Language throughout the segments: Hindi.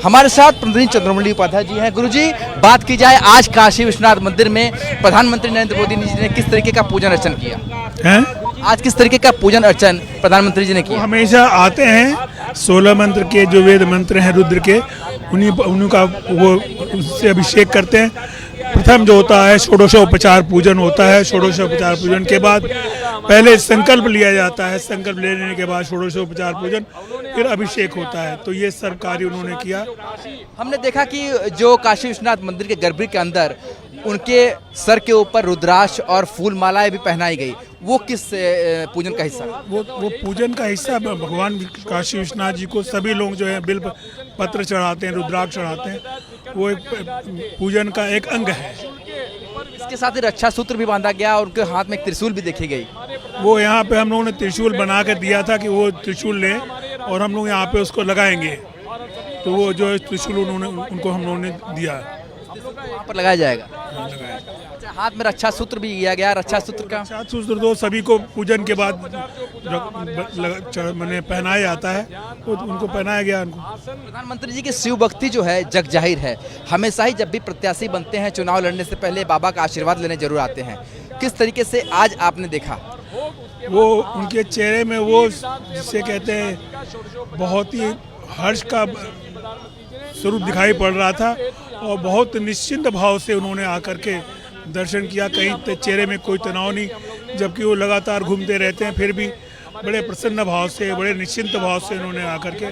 हमारे साथ प्रतिनिधि चंद्रमौली उपाध्याय जी हैं। गुरुजी, बात की जाए आज काशी विश्वनाथ मंदिर में प्रधानमंत्री नरेंद्र मोदी जी ने किस तरीके का पूजन अर्चन किया हैं? आज किस तरीके का पूजन अर्चन प्रधानमंत्री जी ने वो किया? हमेशा आते हैं 16 मंत्र के जो वेद मंत्र हैं रुद्र के, उन्हीं का वो उससे अभिषेक करते हैं। प्रथम जो होता है षोडशोपचार पूजन होता है। षोडशोपचार पूजन के बाद पहले संकल्प लिया जाता है, संकल्प लेने के बाद षोडशोपचार पूजन, फिर अभिषेक होता है। तो ये सब कार्य उन्होंने किया। हमने देखा कि जो काशी विश्वनाथ मंदिर के गर्भगृह के अंदर उनके सर के ऊपर रुद्राक्ष और फूल मालाएं भी पहनाई गई, वो किस पूजन का हिस्सा? वो पूजन का हिस्सा भगवान काशी विश्वनाथ जी को सभी लोग जो है बिल पत्र चढ़ाते हैं, रुद्राक्ष चढ़ाते हैं। वो एक पूजन का एक अंग है। इसके साथ ही रक्षा सूत्र भी बांधा गया और उनके हाथ में एक त्रिशूल भी देखी गई। वो यहाँ पे हम लोगों ने त्रिशूल बना कर दिया था कि वो त्रिशूल लें और हम लोग यहाँ पे उसको लगाएंगे। तो वो जो त्रिशूल उनको हम लोगों ने दिया, वहाँ पर लगाया जाएगा। अच्छा, हाथ में रक्षा सूत्र भी दिया गया। रक्षा सूत्र का रक्षा सूत्र तो सभी को पूजन के बाद मैंने पहनाया जाता है, तो उनको पहनाया गया। उनको प्रधानमंत्री जी की शिव भक्ति जो है जग जाहिर है। हमेशा ही जब भी प्रत्याशी बनते हैं चुनाव लड़ने से पहले बाबा का आशीर्वाद लेने जरूर आते हैं। किस तरीके से आज आपने देखा? वो उनके चेहरे में वो जिसे कहते हैं बहुत ही हर्ष का स्वरूप दिखाई पड़ रहा था और बहुत निश्चिंत भाव से उन्होंने आकर के दर्शन किया। कहीं चेहरे में कोई तनाव नहीं, जबकि वो लगातार घूमते रहते हैं, फिर भी बड़े प्रसन्न भाव से, बड़े निश्चिंत भाव से उन्होंने आकर के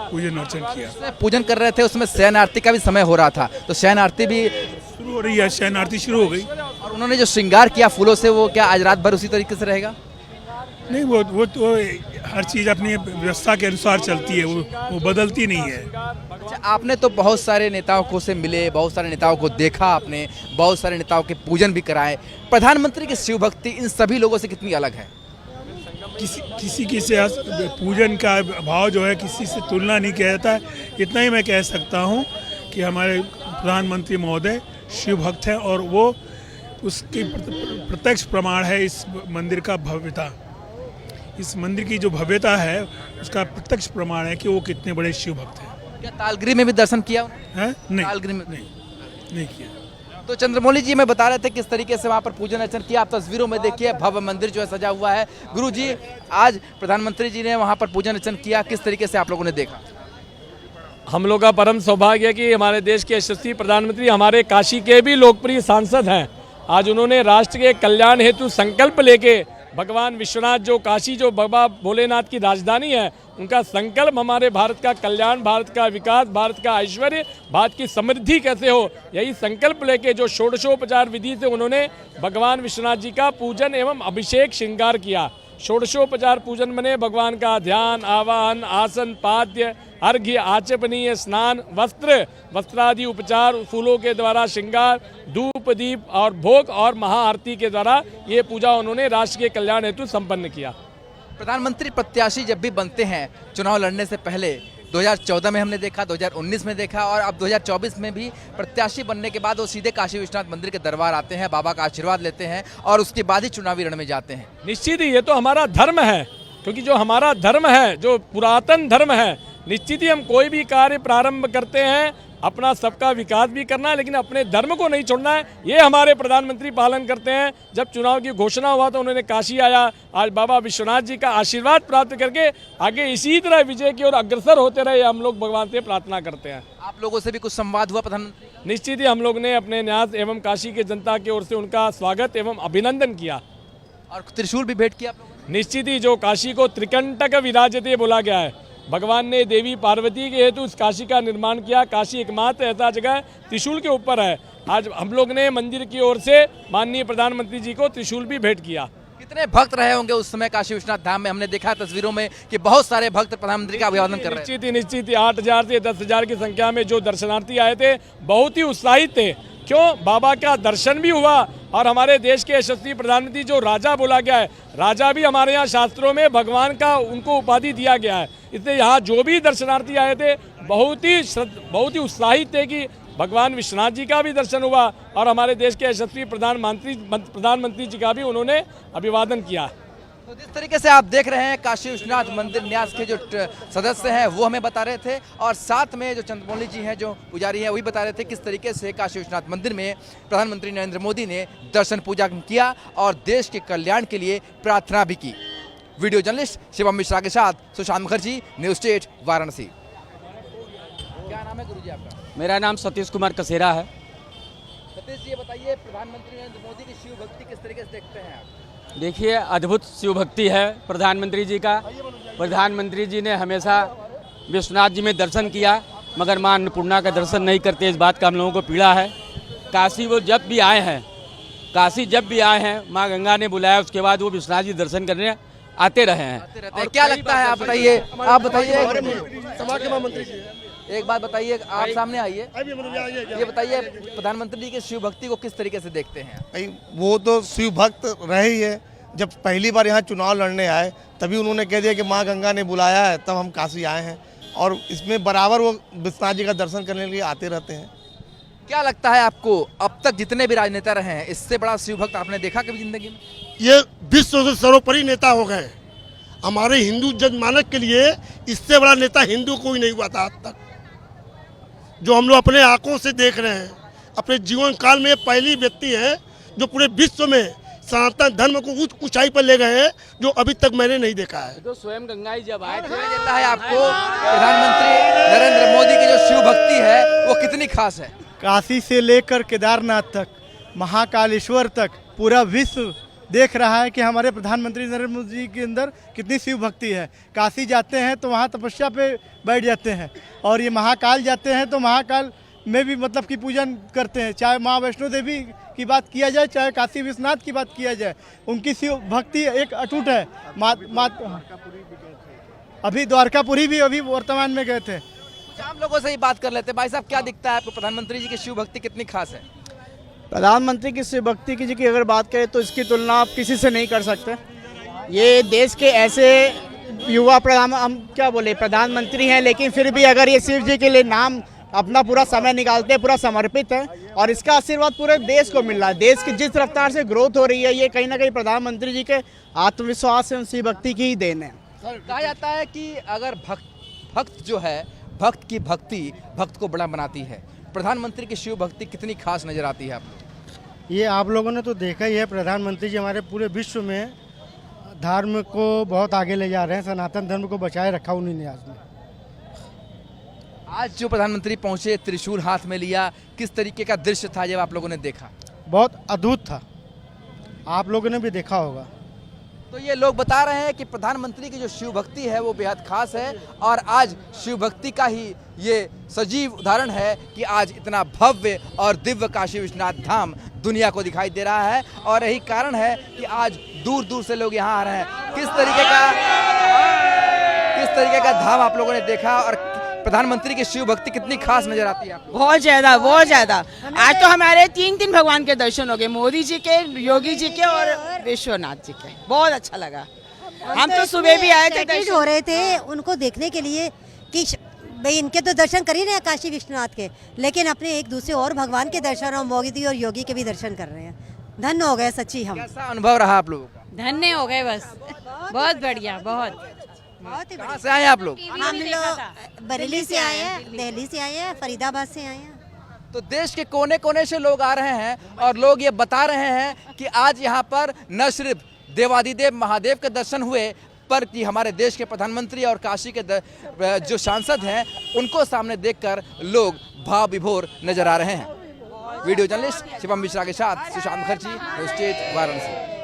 पूजन अर्चन किया। पूजन कर रहे थे, उसमें शयन आरती का भी समय हो रहा था, तो शयन आरती भी शुरू हो रही है। शयन आरती शुरू हो गई और उन्होंने जो श्रृंगार किया फूलों से, वो क्या आज रात भर उसी तरीके से रहेगा? नहीं, वो तो हर चीज़ अपनी व्यवस्था के अनुसार चलती है, वो बदलती नहीं है। अच्छा, आपने तो बहुत सारे नेताओं को से मिले, बहुत सारे नेताओं को देखा, आपने बहुत सारे नेताओं के पूजन भी कराए। प्रधानमंत्री की शिव भक्ति इन सभी लोगों से कितनी अलग है? किसी से पूजन का भाव जो है किसी से तुलना नहीं किया जाता है। इतना ही मैं कह सकता हूँ कि हमारे प्रधानमंत्री महोदय शिव भक्त हैं और वो उसकी प्रत्यक्ष प्रमाण है इस मंदिर का भव्यता। इस मंदिर की जो भव्यता है उसका प्रत्यक्ष प्रमाण है कि वो कितने बड़े शिव भक्त हैं। क्या तालगिरी में भी दर्शन किया है? नहीं, तालगिरी में नहीं किया। तो चंद्रमौली जी में बता रहे थे किस तरीके से वहाँ पर पूजन अर्चन किया। आप तस्वीरों में देखिए, भव्य मंदिर जो है सजा हुआ है। गुरु जी, आज प्रधानमंत्री जी ने वहाँ पर पूजन अर्चन किया, किस तरीके से आप लोगों ने देखा? हम लोग का परम सौभाग्य है कि हमारे देश के यशस्वी प्रधानमंत्री हमारे काशी के भी लोकप्रिय सांसद हैं। आज उन्होंने राष्ट्र के कल्याण हेतु संकल्प लेके भगवान विश्वनाथ, जो काशी जो बाबा भोलेनाथ की राजधानी है, उनका संकल्प हमारे भारत का कल्याण, भारत का विकास, भारत का ऐश्वर्य, भारत की समृद्धि कैसे हो, यही संकल्प लेके जो षोडशोपचार विधि से उन्होंने भगवान विश्वनाथ जी का पूजन एवं अभिषेक श्रृंगार किया। षोडशोपचार पूजन बने भगवान का ध्यान, आवाहन, आसन, पाद्य, अर्घ्य, आचमनीय, स्नान, वस्त्रादि उपचार, फूलों के द्वारा श्रृंगार, धूप दीप और भोग और महाआरती के द्वारा ये पूजा उन्होंने राष्ट्र के कल्याण हेतु संपन्न किया। प्रधानमंत्री प्रत्याशी जब भी बनते हैं चुनाव लड़ने से पहले, 2014 में हमने देखा, 2019 में देखा और अब 2024 में भी प्रत्याशी बनने के बाद वो सीधे काशी विश्वनाथ मंदिर के दरबार आते हैं, बाबा का आशीर्वाद लेते हैं और उसके बाद ही चुनावी रण में जाते हैं। निश्चित ही ये तो हमारा धर्म है, क्योंकि जो हमारा धर्म है, जो पुरातन धर्म है, निश्चित ही हम कोई भी कार्य प्रारंभ करते हैं अपना सबका विकास भी करना है, लेकिन अपने धर्म को नहीं छोड़ना है। ये हमारे प्रधानमंत्री पालन करते हैं। जब चुनाव की घोषणा हुआ तो उन्होंने काशी आया, आज बाबा विश्वनाथ जी का आशीर्वाद प्राप्त करके आगे इसी तरह विजय की ओर अग्रसर होते रहे, हम लोग भगवान से प्रार्थना करते हैं। आप लोगों से भी कुछ संवाद हुआ प्रधानमंत्री? निश्चित ही हम लोग ने अपने न्यास एवं काशी के जनता की ओर से उनका स्वागत एवं अभिनंदन किया और त्रिशूल भी भेंट किया आप लोगों ने? निश्चित ही जो काशी को त्रिकंटक विराजते बोला गया है, भगवान ने देवी पार्वती के हेतु इस काशी का निर्माण किया। काशी एकमात्र ऐसा जगह है त्रिशूल के ऊपर है। आज हम लोग ने मंदिर की ओर से माननीय प्रधानमंत्री जी को त्रिशूल भी भेंट किया। कितने भक्त रहे होंगे उस समय काशी विश्वनाथ धाम में? हमने देखा तस्वीरों में कि बहुत सारे भक्त प्रधानमंत्री का अभिवादन कर रहे हैं। निश्चित ही 8,000 से 10,000 की संख्या में जो दर्शनार्थी आए थे, बहुत ही उत्साहित थे। क्यों? बाबा का दर्शन भी हुआ और हमारे देश के यशस्वी प्रधानमंत्री जो राजा बोला गया है, राजा भी हमारे यहाँ शास्त्रों में भगवान का उनको उपाधि दिया गया है। इसलिए यहाँ जो भी दर्शनार्थी आए थे बहुत ही उत्साहित थे कि भगवान विश्वनाथ जी का भी दर्शन हुआ और हमारे देश के यशस्वी प्रधानमंत्री जी का भी उन्होंने अभिवादन किया। तो जिस तरीके से आप देख रहे हैं काशी विश्वनाथ मंदिर न्यास के जो सदस्य हैं वो हमें बता रहे थे, और साथ में जो चंद्रमौली जी हैं जो पुजारी हैं वही बता रहे थे किस तरीके से काशी विश्वनाथ मंदिर में प्रधानमंत्री नरेंद्र मोदी ने दर्शन पूजा किया और देश के कल्याण के लिए प्रार्थना भी की। वीडियो जर्नलिस्ट शिवम मिश्रा के साथ सुशांत मुखर्जी, न्यूज़ स्टेट, वाराणसी। क्या नाम है गुरुजी आपका? मेरा नाम सतीश कुमार कसेरा है। सतीश जी, ये बताइए प्रधानमंत्री नरेंद्र मोदी की शिव भक्ति किस तरीके से देखते हैं आप? देखिए, अद्भुत शिव भक्ति है प्रधानमंत्री जी का। प्रधानमंत्री जी ने हमेशा विश्वनाथ जी में दर्शन किया, मगर मां अन्नपूर्णा का दर्शन नहीं करते, इस बात का हम लोगों को पीड़ा है। काशी वो जब भी आए हैं, काशी जब भी आए हैं, मां गंगा ने बुलाया, उसके बाद वो विश्वनाथ जी दर्शन करने आते रहे हैं। और क्या लगता है, आप बताइए, आप बताइए, समाज के महामंत्री जी एक बात बताइए, आप सामने आइए, ये बताइए प्रधानमंत्री जी की शिव भक्ति को किस तरीके से देखते हैं? भाई वो तो शिव भक्त रहे ही है। जब पहली बार यहाँ चुनाव लड़ने आए तभी उन्होंने कह दिया कि माँ गंगा ने बुलाया है, तब हम काशी आए हैं, और इसमें बराबर वो विश्वनाथ जी का दर्शन करने के लिए आते रहते हैं। क्या लगता है आपको, अब तक जितने भी राजनेता रहे हैं इससे बड़ा शिव भक्त आपने देखा कभी जिंदगी में? ये विश्व से सर्वोपरि नेता हो गए। हमारे हिंदू जनमानस के लिए इससे बड़ा नेता हिंदू कोई नहीं हुआ था आज तक, जो हम लोग अपने आंखों से देख रहे हैं। अपने जीवन काल में पहली व्यक्ति है जो पूरे विश्व में सनातन धर्म को उच्च ऊंचाई पर ले गए हैं, जो अभी तक मैंने नहीं देखा है। तो स्वयं गंगा जी जब आए थे, देता है आपको प्रधानमंत्री नरेंद्र मोदी की जो शिव भक्ति है वो कितनी खास है? काशी से लेकर केदारनाथ तक, महाकालेश्वर तक पूरा विश्व देख रहा है कि हमारे प्रधानमंत्री नरेंद्र मोदी जी के अंदर कितनी शिव भक्ति है। काशी जाते हैं तो वहाँ तपस्या पे बैठ जाते हैं, और ये महाकाल जाते हैं तो महाकाल में भी मतलब कि पूजन करते हैं। चाहे माँ वैष्णो देवी की बात किया जाए, चाहे काशी विश्वनाथ की बात किया जाए, उनकी शिव भक्ति एक अटूट है। अभी द्वारकापुरी भी अभी वर्तमान में गए थे। आम लोगों से ही बात कर लेते हैं। भाई साहब, क्या दिखता है आपको, प्रधानमंत्री जी की शिव भक्ति कितनी खास है? प्रधानमंत्री की शिव भक्ति की अगर बात करें तो इसकी तुलना आप किसी से नहीं कर सकते। ये देश के ऐसे युवा प्रधानमंत्री हैं, लेकिन फिर भी अगर ये शिव जी के लिए नाम अपना पूरा समय निकालते हैं, पूरा समर्पित है, और इसका आशीर्वाद पूरे देश को मिल रहा है। देश की जिस रफ्तार से ग्रोथ हो रही है, ये कहीं ना कहीं प्रधानमंत्री जी के आत्मविश्वास से शिव भक्ति की ही देन है। कहा जाता है कि अगर भक्त जो है, भक्त की भक्ति भक्त को बड़ा बनाती है। प्रधानमंत्री की शिव भक्ति कितनी खास नजर आती है आपको? ये आप लोगों ने तो देखा ही है, प्रधानमंत्री जी हमारे पूरे विश्व में धर्म को बहुत आगे ले जा रहे हैं। सनातन धर्म को बचाए रखा उन्होंने। आज जो प्रधानमंत्री पहुंचे, त्रिशूल हाथ में लिया, किस तरीके का दृश्य था जब आप लोगों ने देखा? बहुत अद्भुत था, आप लोगों ने भी देखा होगा। तो ये लोग बता रहे हैं कि प्रधानमंत्री की जो शिव भक्ति है वो बेहद खास है, और आज शिव भक्ति का ही ये सजीव उदाहरण है कि आज इतना भव्य और दिव्य काशी विश्वनाथ धाम दुनिया को दिखाई दे रहा है, और यही कारण है कि आज दूर दूर से लोग यहाँ आ रहे हैं। किस तरीके का धाम आप लोगों ने देखा, और प्रधानमंत्री की शिव भक्ति कितनी खास नजर आती है आपको? बहुत ज्यादा। आज तो हमारे तीन भगवान के दर्शन हो गए, मोदी जी के, योगी जी के और विश्वनाथ जी के। बहुत अच्छा लगा। हम तो सुबह भी आए थे, हो रहे थे उनको देखने के लिए कि भाई इनके तो दर्शन कर ही रहे हैं काशी विश्वनाथ के, लेकिन अपने एक दूसरे और भगवान के दर्शन, और मोदी और योगी के भी दर्शन कर रहे हैं। धन्य हो गए सच्ची हम। कैसा अनुभव रहा आप लोगों का? धन्य हो गए बस। बहुत बढ़िया, बहुत ही कहाँ से आए आप लोग? हम लोग बरेली से आए हैं, दिल्ली से आए हैं, फरीदाबाद से आए हैं। तो देश के कोने कोने से लोग आ रहे हैं, और लोग ये बता रहे हैं कि आज यहाँ पर न सिर्फ देवादिदेव महादेव के दर्शन हुए, पर कि हमारे देश के प्रधानमंत्री और काशी के जो सांसद हैं उनको सामने देखकर लोग भाव विभोर नजर आ रहे हैं। वीडियो जर्नलिस्ट शिवम मिश्रा के साथ सुशांत मुखर्जी, न्यूज़ स्टेट, वाराणसी।